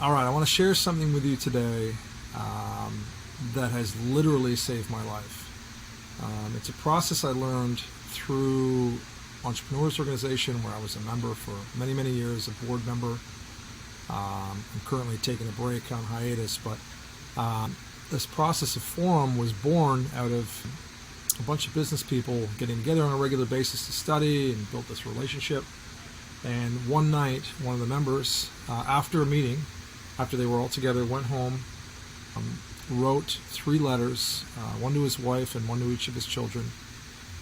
All right, I want to share something with you today that has literally saved my life. It's a process I learned through Entrepreneurs Organization, where I was a member for many, many years, a board member. I'm currently taking a break on hiatus, but this process of Forum was born out of a bunch of business people getting together on a regular basis to study and build this relationship. And one night, one of the members, after a meeting, after they were all together, went home, wrote 3 letters, one to his wife and one to each of his children,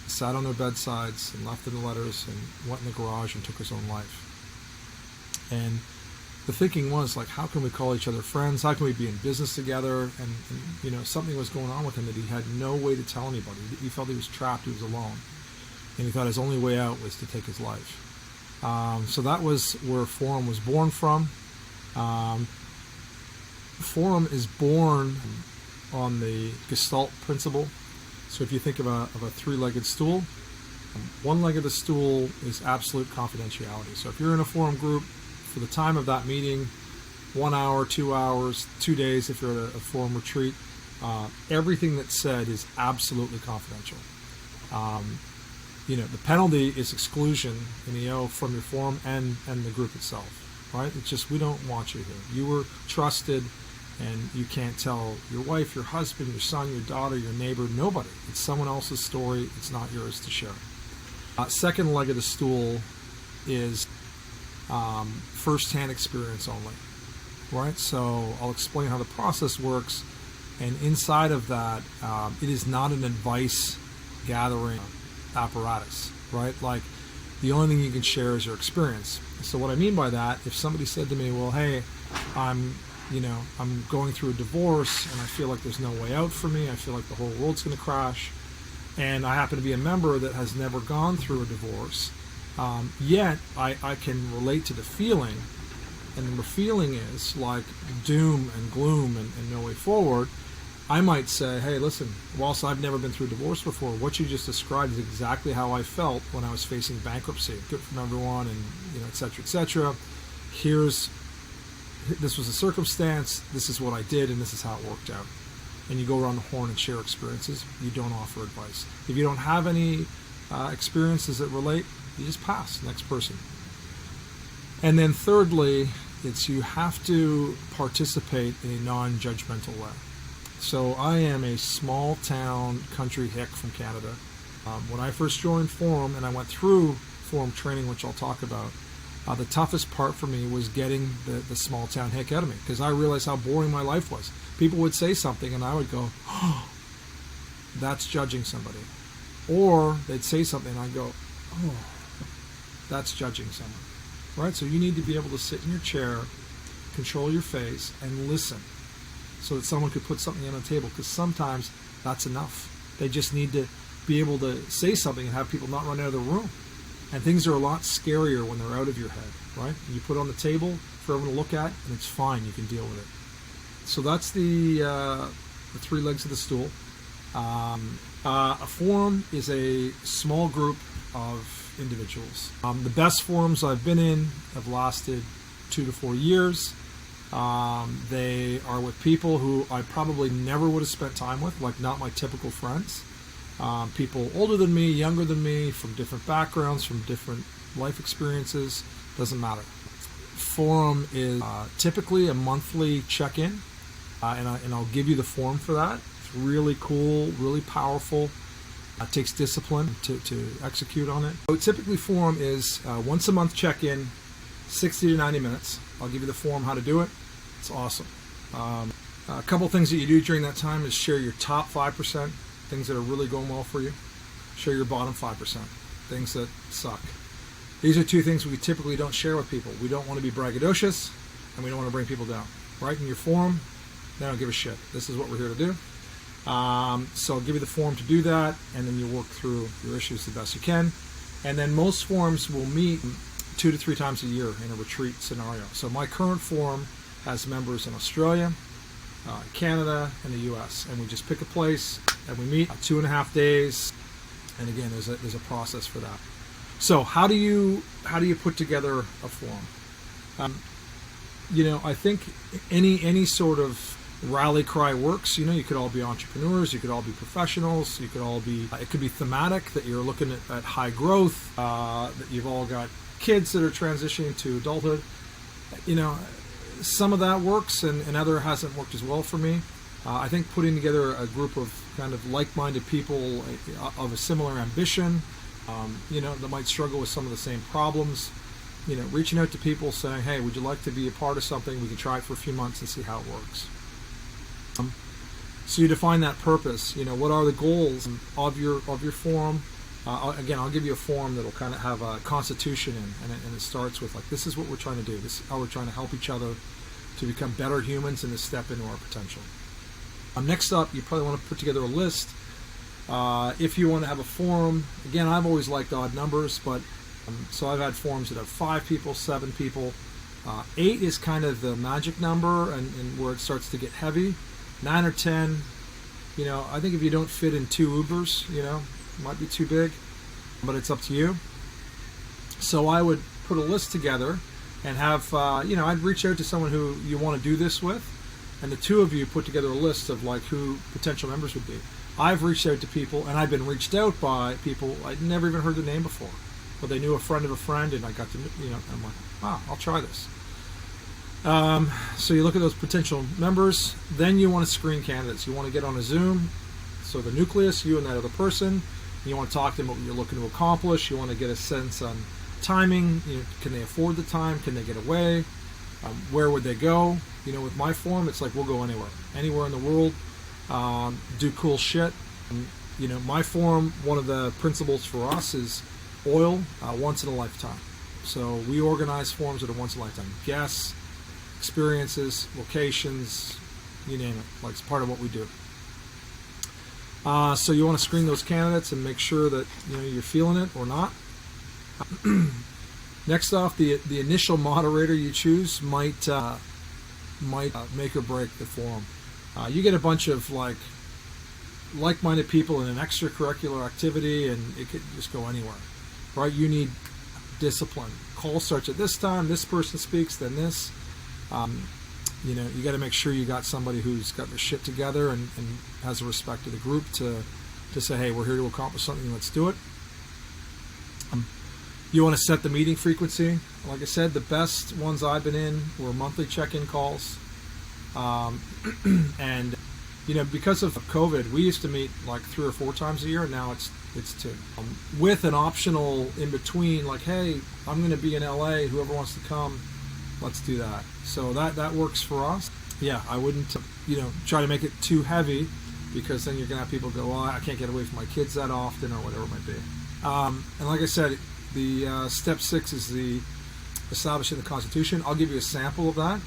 sat on their bedsides and left them the letters and went in the garage and took his own life. And the thinking was, like, how can we call each other friends? How can we be in business together? And something was going on with him that he had no way to tell anybody. He felt he was trapped, he was alone. And he thought his only way out was to take his life. So that was where Forum was born from. Forum is born on the Gestalt principle. So if you think of a 3-legged stool, one leg of the stool is absolute confidentiality. So if you're in a Forum group, for the time of that meeting, 1 hour, 2 hours, 2 days if you're at a Forum retreat, everything that's said is absolutely confidential. The penalty is exclusion from your Forum and the group itself, right? It's just, we don't want you here. You were trusted, and you can't tell your wife, your husband, your son, your daughter, your neighbor, nobody. It's someone else's story. It's not yours to share. Second leg of the stool is first-hand experience only, right? So I'll explain how the process works, and inside of that, it is not an advice gathering apparatus, right? Like, the only thing you can share is your experience. So what I mean by that, if somebody said to me, well, hey, I'm going through a divorce and I feel like there's no way out for me, I feel like the whole world's going to crash, and I happen to be a member that has never gone through a divorce, yet I can relate to the feeling, and the feeling is like doom and gloom and no way forward. I might say, hey, listen, whilst I've never been through divorce before, what you just described is exactly how I felt when I was facing bankruptcy, good from everyone, and et cetera, et cetera. This was a circumstance, this is what I did, and this is how it worked out. And you go around the horn and share experiences. You don't offer advice. If you don't have any experiences that relate, you just pass, next person. And then thirdly, it's you have to participate in a non-judgmental way. So I am a small town country hick from Canada. When I first joined Forum, and I went through Forum training, which I'll talk about, the toughest part for me was getting the small town hick out of me, because I realized how boring my life was. People would say something and I would go, oh, that's judging somebody. Or they'd say something and I'd go, oh, that's judging someone. Right? So you need to be able to sit in your chair, control your face, and listen, so that someone could put something on the table, because sometimes that's enough. They just need to be able to say something and have people not run out of the room. And things are a lot scarier when they're out of your head, right? You put it on the table for everyone to look at, and it's fine. You can deal with it. So that's the 3 legs of the stool. A forum is a small group of individuals. The best forums I've been in have lasted 2 to 4 years. They are with people who I probably never would have spent time with, like not my typical friends. People older than me, younger than me, from different backgrounds, from different life experiences, doesn't matter. Forum is typically a monthly check-in, and I'll give you the form for that. It's really cool, really powerful. It takes discipline to execute on it. So typically Forum is once a month check-in, 60 to 90 minutes. I'll give you the form how to do it. It's awesome. A couple things that you do during that time is share your top 5%. Things that are really going well for you. Share your bottom 5%, things that suck. These are 2 things we typically don't share with people. We don't want to be braggadocious, and we don't want to bring people down. Right? In your forum, they don't give a shit. This is what we're here to do. So I'll give you the form to do that, and then you work through your issues the best you can. And then most forums will meet 2 to 3 times a year in a retreat scenario. So my current forum has members in Australia, Canada, and the U.S. And we just pick a place and we meet 2.5 days. And again, there's a process for that. So how do you put together a forum? I think any sort of rally cry works. You could all be entrepreneurs, you could all be professionals, you could all be. It could be thematic that you're looking at high growth, that you've all got kids that are transitioning to adulthood. Some of that works, and other hasn't worked as well for me. I think putting together a group of kind of like-minded people of a similar ambition, that might struggle with some of the same problems. Reaching out to people saying, hey, would you like to be a part of something? We can try it for a few months and see how it works. So you define that purpose. What are the goals of your forum? Again, I'll give you a forum that'll kind of have a constitution and it starts with this is what we're trying to do. This is how we're trying to help each other to become better humans and to step into our potential. Next up, you probably want to put together a list. If you want to have a forum, again, I've always liked odd numbers, but so I've had forums that have 5 people, 7 people. 8 is kind of the magic number and where it starts to get heavy. 9 or 10, I think if you don't fit in 2 Ubers, it might be too big, but it's up to you. So I would put a list together and have, I'd reach out to someone who you want to do this with, and the 2 of you put together a list of who potential members would be. I've reached out to people, and I've been reached out by people I'd never even heard their name before, but they knew a friend of a friend, and I got to, I'm like, wow, I'll try this. So you look at those potential members, then you want to screen candidates. You want to get on a Zoom, so the nucleus, you and that other person, you want to talk to them about what you're looking to accomplish. You want to get a sense on timing. Can they afford the time? Can they get away? Where would they go? With my forum, it's we'll go anywhere in the world, do cool shit. My forum, one of the principles for us is oil, once in a lifetime. So we organize forums that are once in a lifetime. Guests, experiences, locations, you name it. It's part of what we do. So you want to screen those candidates and make sure that you're feeling it or not. Next off, the initial moderator you choose might make or break the forum. You get a bunch of like-minded people in an extracurricular activity, and it could just go anywhere, right? You need discipline. Call starts at this time. This person speaks, then this. You got to make sure you got somebody who's got their shit together and has a respect to the group to say, hey, we're here to accomplish something, let's do it. You want to set the meeting frequency. Like I said, the best ones I've been in were monthly check-in calls. And, because of COVID, we used to meet 3 or 4 times a year, and now it's 2. With an optional in between, hey, I'm going to be in LA, whoever wants to come, let's do that. So that works for us. Yeah, I wouldn't, try to make it too heavy, because then you're going to have people go, well, I can't get away from my kids that often, or whatever it might be. And like I said, the step 6 is the establishing the Constitution. I'll give you a sample of that,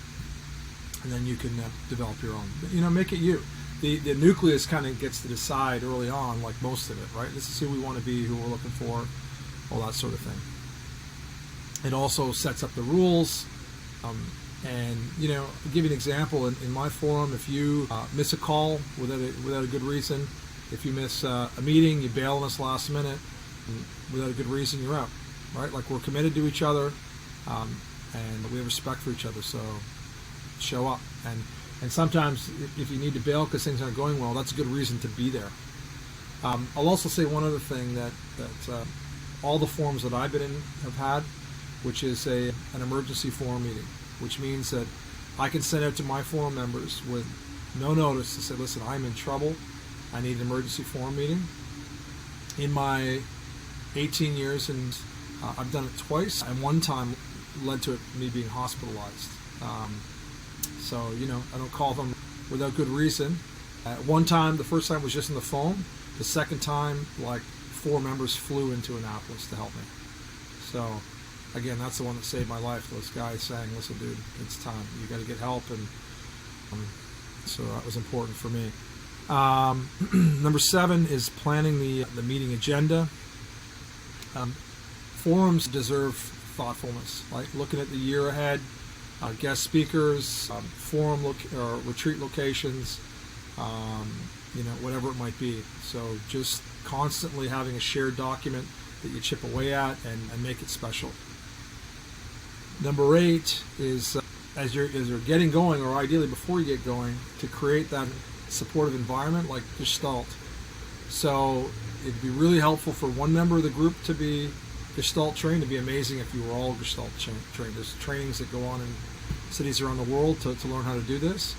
and then you can develop your own. Make it you. The nucleus kind of gets to decide early on, most of it, right? This is who we want to be, who we're looking for, all that sort of thing. It also sets up the rules. And I'll give you an example. In my forum, if you miss a call without a good reason, if you miss a meeting, you bail on us last minute, without a good reason, you're out, right? We're committed to each other, and we have respect for each other, so show up. And sometimes if you need to bail because things aren't going well, that's a good reason to be there. I'll also say one other thing that all the forums that I've been in have had, which is an emergency forum meeting, which means that I can send out to my forum members with no notice to say, listen, I'm in trouble. I need an emergency forum meeting. In my 18 years, and I've done it twice, and one time led to me being hospitalized. So, I don't call them without good reason. One time, the first time was just on the phone. The second time, 4 members flew into Annapolis to help me. So, again, that's the one that saved my life. Those guys saying, listen, dude, it's time. You got to get help. And so that was important for me. Number 7 is planning the meeting agenda. Forums deserve thoughtfulness, looking at the year ahead, guest speakers, forum or retreat locations, whatever it might be. So just constantly having a shared document that you chip away at and make it special. Number 8 is as you're getting going, or ideally before you get going, to create that supportive environment like Gestalt. So it'd be really helpful for one member of the group to be Gestalt trained. It'd be amazing if you were all Gestalt trained. There's trainings that go on in cities around the world to learn how to do this.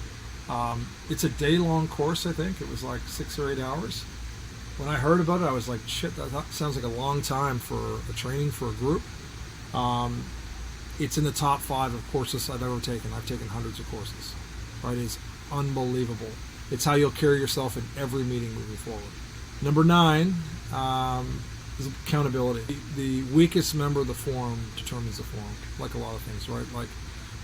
It's a day-long course, I think. It was like 6 or 8 hours. When I heard about it, I was like, shit, that sounds like a long time for a training for a group. It's in the top 5 of courses I've ever taken. I've taken hundreds of courses. Right? It's unbelievable. It's how you'll carry yourself in every meeting moving forward. Number 9 is accountability. The weakest member of the forum determines the forum, like a lot of things, right? Like,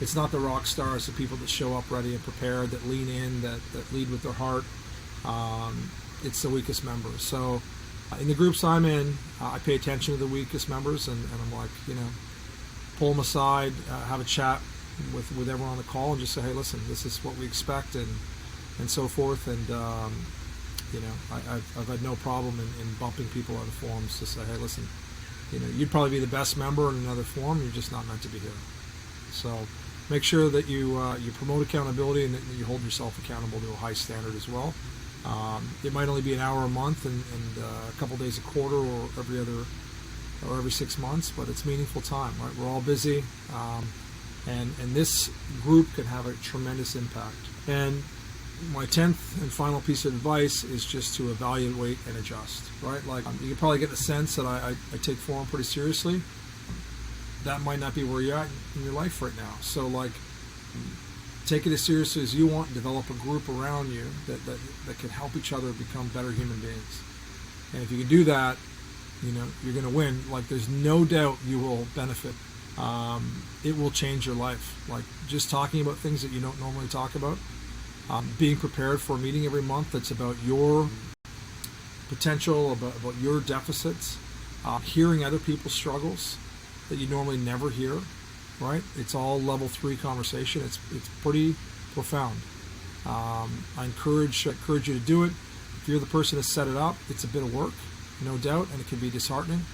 it's not the rock stars, the people that show up ready and prepared, that lean in, that lead with their heart. It's the weakest members. So in the groups I'm in, I pay attention to the weakest members, and I'm like, pull them aside, have a chat with everyone on the call, and just say, hey, listen, this is what we expect, and so forth. And I've had no problem in bumping people out of forums to say, hey, listen, you'd probably be the best member in another forum, you're just not meant to be here. So make sure that you promote accountability, and that you hold yourself accountable to a high standard as well. It might only be an hour a month and a couple days a quarter, or every 6 months, but it's meaningful time, right? We're all busy, and this group can have a tremendous impact. And my 10th and final piece of advice is just to evaluate and adjust, right? Like, you can probably get the sense that I take forum pretty seriously. That might not be where you're at in your life right now. So, like, take it as seriously as you want, and develop a group around you that can help each other become better human beings. And if you can do that, you're going to win. Like, there's no doubt you will benefit. It will change your life. Like, just talking about things that you don't normally talk about, being prepared for a meeting every month that's about your potential, about your deficits, hearing other people's struggles that you normally never hear, right? It's all level 3 conversation. It's pretty profound. I encourage you to do it. If you're the person to set it up, it's a bit of work, no doubt, and it can be disheartening,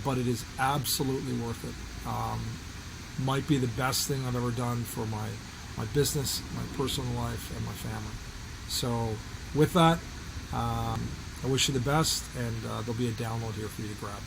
but it is absolutely worth it. Might be the best thing I've ever done for my business, my personal life, and my family. So with that, I wish you the best, and there'll be a download here for you to grab.